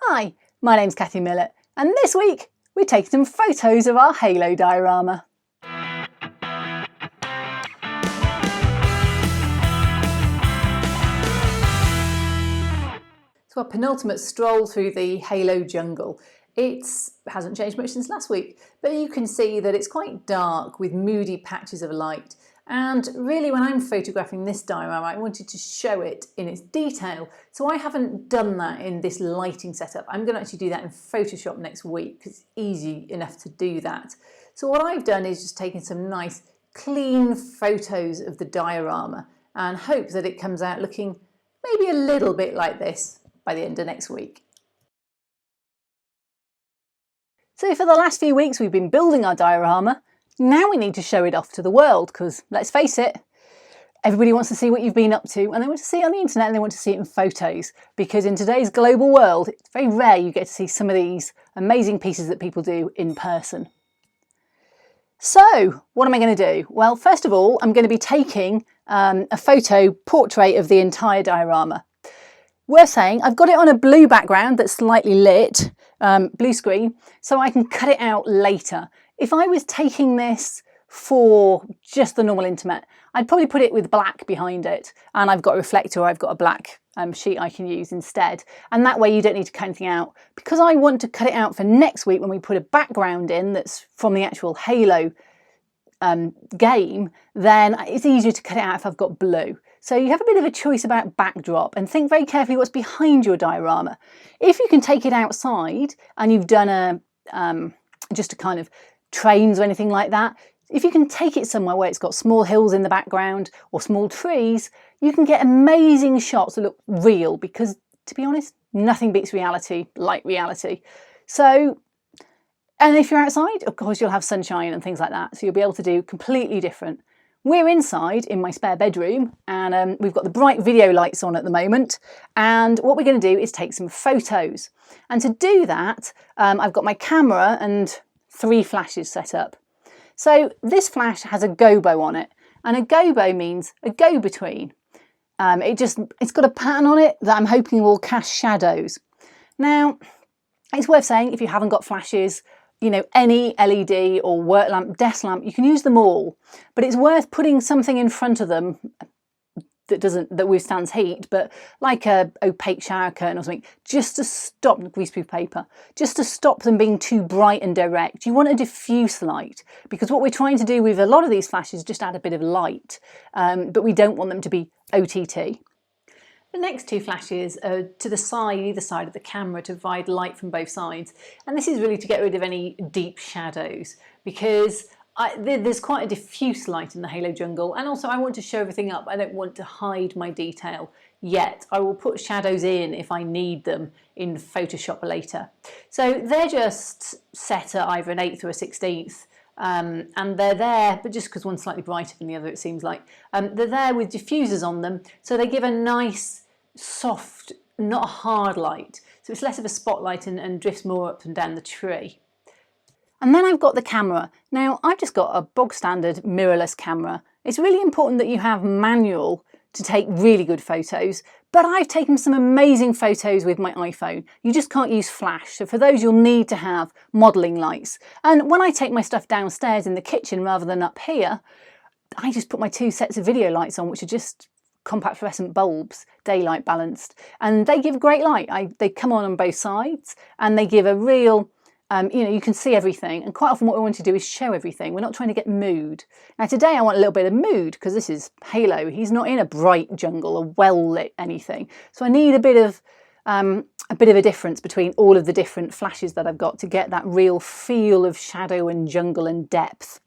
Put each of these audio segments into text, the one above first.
Hi, my name's Kathy Millett, and this week we're taking some photos of our halo diorama. So our penultimate stroll through the halo jungle. It hasn't changed much since last week, but you can see that it's quite dark with moody patches of light. And really, when I'm photographing this diorama, I wanted to show it in its detail. So I haven't done that in this lighting setup. I'm going to actually do that in Photoshop next week because it's easy enough to do that. So what I've done is just taken some nice clean photos of the diorama and hope that it comes out looking maybe a little bit like this by the end of next week. So for the last few weeks we've been building our diorama. Now we need to show it off to the world because, let's face it, everybody wants to see what you've been up to and they want to see it on the internet and they want to see it in photos, because in today's global world it's very rare you get to see some of these amazing pieces that people do in person. So what am I going to do? Well, first of all, I'm going to be taking a photo portrait of the entire diorama. Worth saying, I've got it on a blue background that's slightly lit, blue screen, so I can cut it out later. If I was taking this for just the normal internet, I'd probably put it with black behind it, and I've got a reflector or I've got a black sheet I can use instead, and that way you don't need to cut anything out. Because I want to cut it out for next week when we put a background in that's from the actual Halo game, then it's easier to cut it out if I've got blue. So you have a bit of a choice about backdrop, and think very carefully what's behind your diorama. If you can take it outside and you've done just a kind of trains or anything like that, if you can take it somewhere where it's got small hills in the background or small trees, you can get amazing shots that look real, because to be honest, nothing beats reality like reality. So, and if you're outside, of course you'll have sunshine and things like that, so you'll be able to do completely different. We're inside in my spare bedroom, and we've got the bright video lights on at the moment, and what we're going to do is take some photos. And to do that, I've got my camera and 3 flashes set up. So this flash has a gobo on it, and a gobo means a go-between. It's got a pattern on it that I'm hoping will cast shadows. Now, it's worth saying, if you haven't got flashes, you know, any LED or work lamp, desk lamp, you can use them all, but it's worth putting something in front of them that withstands heat, but like a opaque shower curtain or something, just to stop greaseproof paper, just to stop them being too bright and direct. You want a diffuse light, because what we're trying to do with a lot of these flashes is just add a bit of light, but we don't want them to be OTT. The next 2 flashes are to the side, either side of the camera, to provide light from both sides. And this is really to get rid of any deep shadows, because there's quite a diffuse light in the Halo jungle, and also I want to show everything up. I don't want to hide my detail yet. I will put shadows in if I need them in Photoshop later. So they're just set at either an 1/8 or a 1/16. And they're there, but just because one's slightly brighter than the other, it seems like. They're there with diffusers on them, so they give a nice, soft, not a hard light. So it's less of a spotlight and drifts more up and down the tree. And then I've got the camera. Now, I've just got a bog standard mirrorless camera. It's really important that you have manual to take really good photos, but I've taken some amazing photos with my iPhone. You just can't use flash, so for those you'll need to have modelling lights. And when I take my stuff downstairs in the kitchen rather than up here, I just put my 2 sets of video lights on, which are just compact fluorescent bulbs, daylight balanced, and they give great light. They come on both sides, and they give a real you can see everything, and quite often what we want to do is show everything. We're not trying to get mood. Now today I want a little bit of mood, because this is Halo. He's not in a bright jungle or well lit anything, so I need a bit of a difference between all of the different flashes that I've got to get that real feel of shadow and jungle and depth.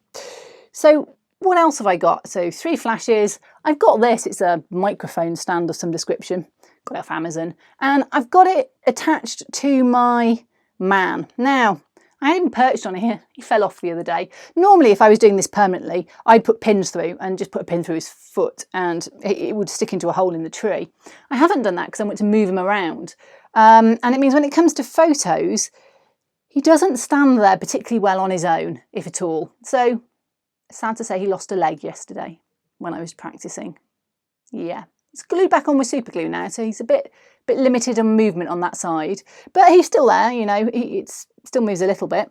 So what else have I got? So 3 flashes. I've got this. It's a microphone stand of some description. Got it off Amazon, and I've got it attached to my man. Now, I had him perched on here. He fell off the other day. Normally, if I was doing this permanently, I'd put pins through and just put a pin through his foot, and it would stick into a hole in the tree. I haven't done that because I want to move him around. And it means when it comes to photos, he doesn't stand there particularly well on his own, if at all. So, sad to say, he lost a leg yesterday when I was practicing. Yeah, It's glued back on with super glue now, so he's a bit limited on movement on that side, but he's still there, you know, it still moves a little bit.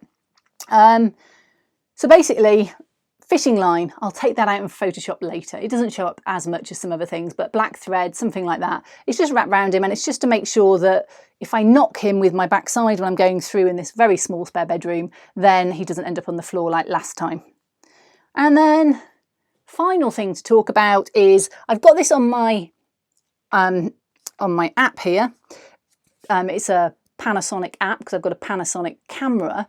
So basically, fishing line, I'll take that out in Photoshop later. It doesn't show up as much as some other things, but black thread, something like that. It's just wrapped around him, and it's just to make sure that if I knock him with my backside when I'm going through in this very small spare bedroom, then he doesn't end up on the floor like last time. And then final thing to talk about is I've got this on my app here. It's a Panasonic app because I've got a Panasonic camera,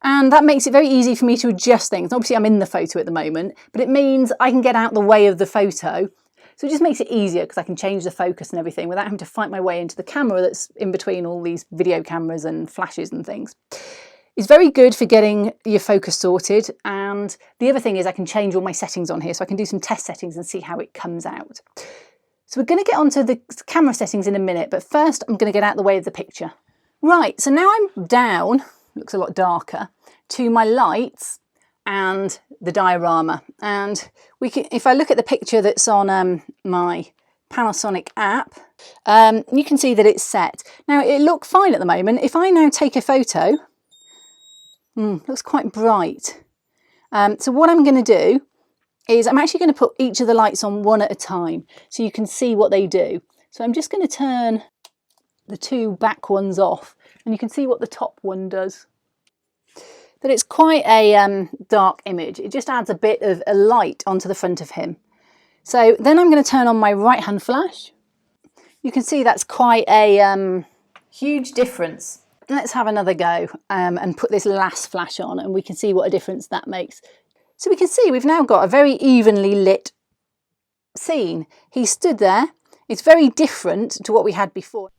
and that makes it very easy for me to adjust things. Obviously I'm in the photo at the moment, but it means I can get out the way of the photo, so it just makes it easier because I can change the focus and everything without having to fight my way into the camera that's in between all these video cameras and flashes and things. It's very good for getting your focus sorted, and the other thing is I can change all my settings on here, so I can do some test settings and see how it comes out. So we're going to get onto the camera settings in a minute, but first I'm going to get out the way of the picture. Right, so now I'm down, looks a lot darker, to my lights and the diorama. And we can, if I look at the picture that's on my Panasonic app, you can see that it's set. Now it looks fine at the moment. If I now take a photo, looks quite bright. So what I'm going to do is I'm actually going to put each of the lights on one at a time so you can see what they do. So I'm just going to turn the two back ones off and you can see what the top one does. But it's quite a dark image. It just adds a bit of a light onto the front of him. So then I'm going to turn on my right hand flash. You can see that's quite a huge difference. Let's have another go and put this last flash on and we can see what a difference that makes. So we can see we've now got a very evenly lit scene. He stood there. It's very different to what we had before.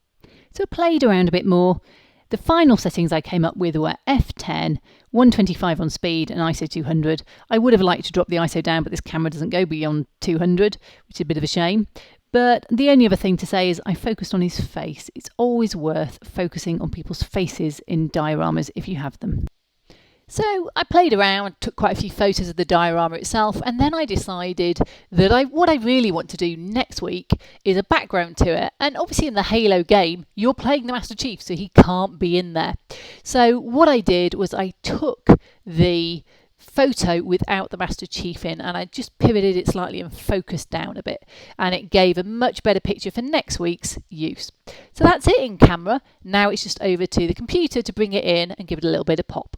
So I played around a bit more. The final settings I came up with were f10, 125 on speed and ISO 200. I would have liked to drop the ISO down, but this camera doesn't go beyond 200, which is a bit of a shame. But the only other thing to say is I focused on his face. It's always worth focusing on people's faces in dioramas if you have them. So I played around, took quite a few photos of the diorama itself, and then I decided that what I really want to do next week is a background to it. And obviously in the Halo game, you're playing the Master Chief, so he can't be in there. So what I did was I took the photo without the Master Chief in and I just pivoted it slightly and focused down a bit, and it gave a much better picture for next week's use. So that's it in camera. Now it's just over to the computer to bring it in and give it a little bit of pop.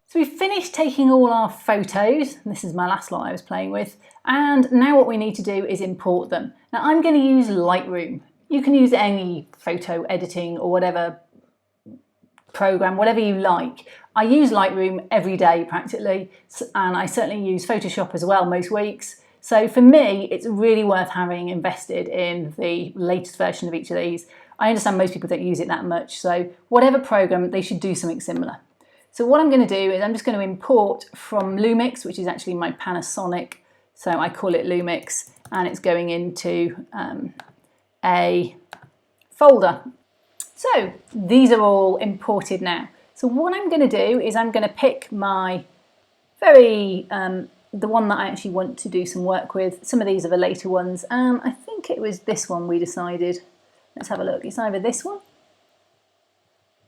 So we've finished taking all our photos. This is my last lot I was playing with. And now what we need to do is import them. Now I'm going to use Lightroom. You can use any photo editing or whatever program, whatever you like. I use Lightroom every day practically, and I certainly use Photoshop as well most weeks. So for me, it's really worth having invested in the latest version of each of these. I understand most people don't use it that much, so whatever program, they should do something similar. So what I'm going to do is I'm just going to import from Lumix, which is actually my Panasonic, so I call it Lumix, and it's going into a folder. So these are all imported now. So what I'm going to do is I'm going to pick my the one that I actually want to do some work with. Some of these are the later ones. I think it was this one we decided. Let's have a look. It's either this one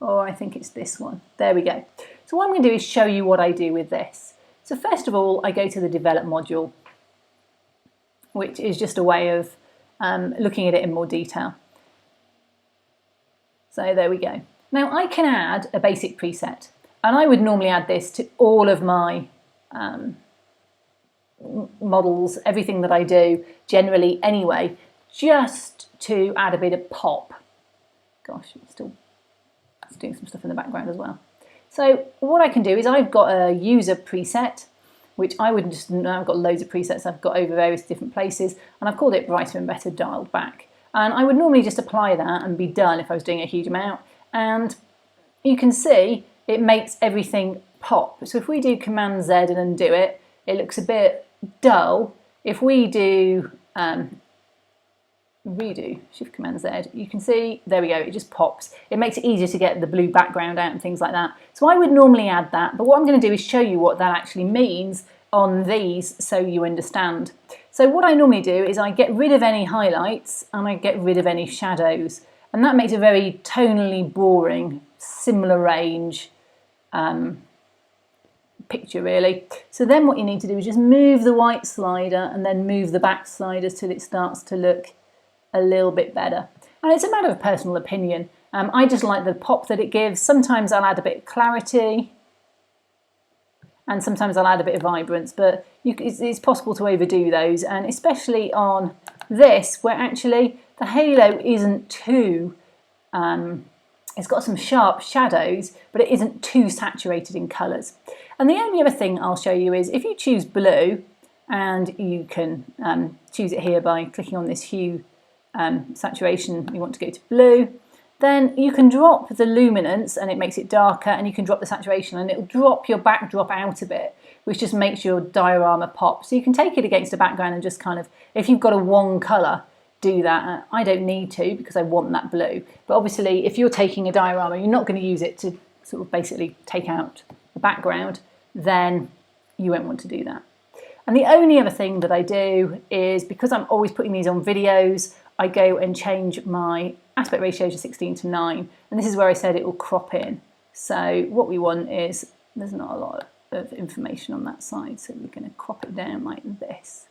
or I think it's this one. There we go. So what I'm going to do is show you what I do with this. So first of all, I go to the develop module, which is just a way of looking at it in more detail. So there we go. Now I can add a basic preset, and I would normally add this to all of my models, everything that I do generally anyway, just to add a bit of pop. Gosh, it's doing some stuff in the background as well. So what I can do is I've got a user preset, which I wouldn't just know. I've got loads of presets I've got over various different places, and I've called it Brighter and Better Dialed Back. And I would normally just apply that and be done if I was doing a huge amount. And you can see it makes everything pop. So if we do Command Z and undo it, it looks a bit dull. If we do redo, Shift Command Z, you can see, there we go, it just pops. It makes it easier to get the blue background out and things like that. So I would normally add that, but what I'm going to do is show you what that actually means on these so you understand. So what I normally do is I get rid of any highlights and I get rid of any shadows. And that makes a very tonally boring, similar range picture really. So then what you need to do is just move the white slider and then move the back sliders till it starts to look a little bit better. And it's a matter of personal opinion. I just like the pop that it gives. Sometimes I'll add a bit of clarity and sometimes I'll add a bit of vibrance, but it's possible to overdo those, and especially on this where actually the halo isn't too, it's got some sharp shadows, but it isn't too saturated in colours. And the only other thing I'll show you is if you choose blue, and you can choose it here by clicking on this hue saturation, you want to go to blue, then you can drop the luminance and it makes it darker, and you can drop the saturation and it'll drop your backdrop out a bit, which just makes your diorama pop. So you can take it against a background and just kind of, if you've got a one colour, do that. I don't need to because I want that blue. But obviously if you're taking a diorama, you're not going to use it to sort of basically take out the background, then you won't want to do that. And the only other thing that I do is, because I'm always putting these on videos, I go and change my aspect ratio to 16:9, and this is where I said it will crop in. So what we want is, there's not a lot of information on that side, so we're going to crop it down like this.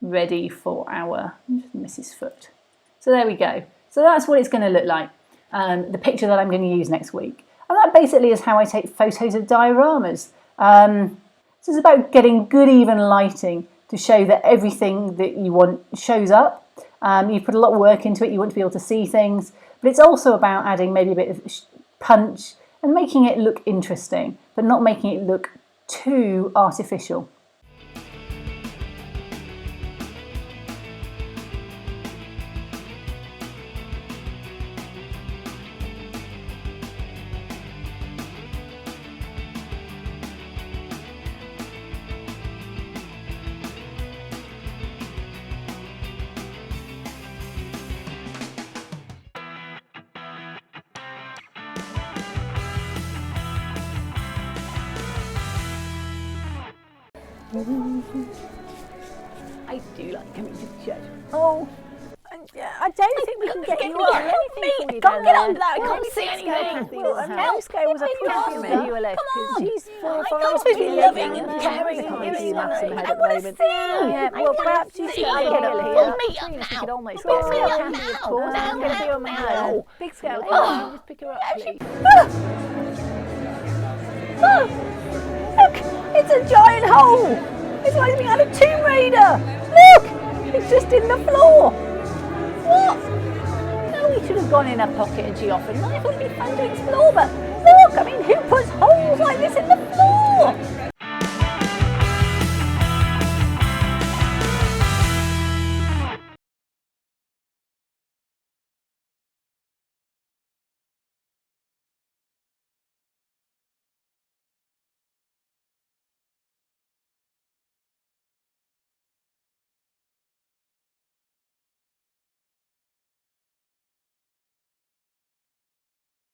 Ready for our Mrs. Foot. So there we go. So that's what it's going to look like, the picture that I'm going to use next week. And that basically is how I take photos of dioramas. So it's about getting good even lighting to show that everything that you want shows up. You put a lot of work into it, you want to be able to see things, but it's also about adding maybe a bit of punch and making it look interesting, but not making it look too artificial. I do like coming to church. Oh, I don't think we can get you on anything for you. Can't get under that. I can't see anything. Well, Scale was a push for you, Elif, because she's 4 or 5. I'm supposed to be loving and caring and you maths in the head I at the want to moment. sing. Yeah, well, perhaps you sing. should get up here. Pull me up You now. could almost Pull get me her up handy, now. of course. Now, I'm going to be on my now. hand. Big Scale, Oh. just pick her up, please. Oh, look, it's a giant hole. It's like something out of Tomb Raider. Look, it's just in the floor. What? No, we should have gone in her pocket and she offered. I thought it'd be fun to explore, but look, I mean, who puts holes like this in the floor?